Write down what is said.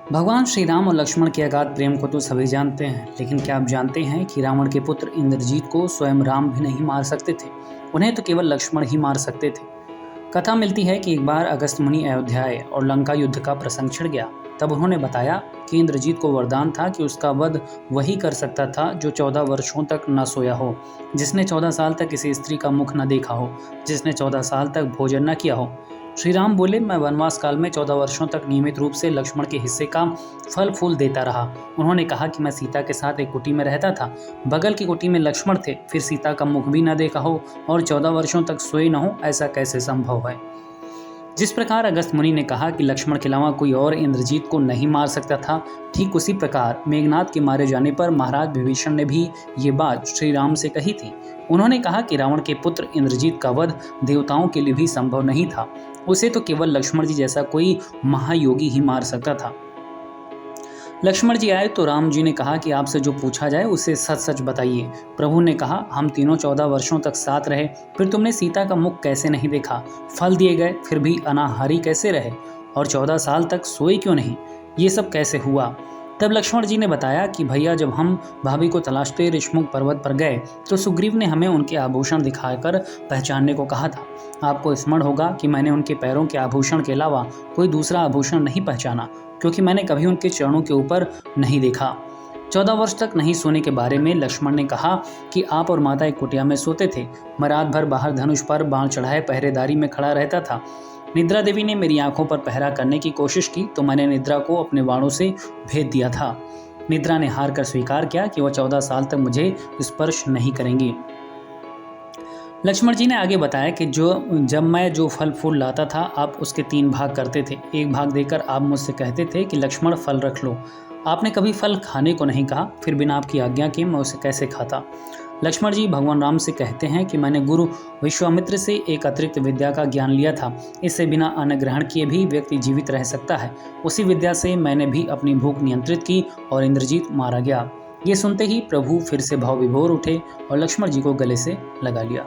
भगवान श्री राम और लक्ष्मण के अगाध प्रेम को तो सभी जानते हैं, लेकिन क्या आप जानते हैं कि रावण के पुत्र इंद्रजीत को स्वयं राम भी नहीं मार सकते थे। उन्हें तो केवल लक्ष्मण ही मार सकते थे। कथा मिलती है कि एक बार अगस्त मुनि अयोध्या आए और लंका युद्ध का प्रसंग छिड़ गया। तब उन्होंने बताया कि इंद्रजीत को वरदान था कि उसका वध वही कर सकता था जो 14 वर्षों तक न सोया हो, जिसने 14 साल तक किसी स्त्री का मुख न देखा हो, जिसने 14 साल तक भोजन न किया हो। श्री राम बोले, मैं वनवास काल में 14 वर्षों तक नियमित रूप से लक्ष्मण के हिस्से का फल फूल देता रहा। उन्होंने कहा कि मैं सीता के साथ एक कुटी में रहता था, बगल की कुटी में लक्ष्मण थे, फिर सीता का मुख भी न देखा हो और 14 वर्षों तक सोए न हो, ऐसा कैसे संभव है। जिस प्रकार अगस्त मुनि ने कहा कि लक्ष्मण के अलावा कोई और इंद्रजीत को नहीं मार सकता था, ठीक उसी प्रकार मेघनाद के मारे जाने पर महाराज विभीषण ने भी ये बात श्री राम से कही थी। उन्होंने कहा कि रावण के पुत्र इंद्रजीत का वध देवताओं के लिए भी संभव नहीं था, उसे तो केवल लक्ष्मण जी जैसा कोई महायोगी ही मार सकता था। लक्ष्मण जी आए तो राम जी ने कहा कि आपसे जो पूछा जाए उसे सच सच बताइए। प्रभु ने कहा, हम तीनों 14 वर्षों तक साथ रहे, फिर तुमने सीता का मुख कैसे नहीं देखा, फल दिए गए फिर भी अनाहारी कैसे रहे, और 14 साल तक सोए क्यों नहीं, ये सब कैसे हुआ। तब लक्ष्मण जी ने बताया कि भैया, जब हम भाभी को तलाशते ऋषमुख पर्वत पर गए तो सुग्रीव ने हमें उनके आभूषण दिखाकर पहचानने को कहा था। आपको स्मरण होगा कि मैंने उनके पैरों के आभूषण के अलावा कोई दूसरा आभूषण नहीं पहचाना, क्योंकि मैंने कभी उनके चरणों के ऊपर नहीं देखा। 14 वर्ष तक नहीं सोने के बारे में लक्ष्मण ने कहा कि आप और माता एक कुटिया में सोते थे। मैं रात भर बाहर धनुष पर बाण चढ़ाए पहरेदारी में खड़ा रहता था। निद्रा देवी ने मेरी आंखों पर पहरा करने की कोशिश की तो मैंने निद्रा को अपने बाणों से भेद दिया था। निद्रा ने हार कर स्वीकार किया कि वह 14 साल तक मुझे स्पर्श नहीं करेंगी। लक्ष्मण जी ने आगे बताया कि जब मैं जो फल फूल लाता था, आप उसके 3 भाग करते थे। एक भाग देकर आप मुझसे कहते थे कि लक्ष्मण फल रख लो। आपने कभी फल खाने को नहीं कहा, फिर बिना आपकी आज्ञा के मैं उसे कैसे खाता। लक्ष्मण जी भगवान राम से कहते हैं कि मैंने गुरु विश्वामित्र से एक अतिरिक्त विद्या का ज्ञान लिया था। इससे बिना अन्न ग्रहण किए भी व्यक्ति जीवित रह सकता है। उसी विद्या से मैंने भी अपनी भूख नियंत्रित की और इंद्रजीत मारा गया। ये सुनते ही प्रभु फिर से भाव विभोर उठे और लक्ष्मण जी को गले से लगा लिया।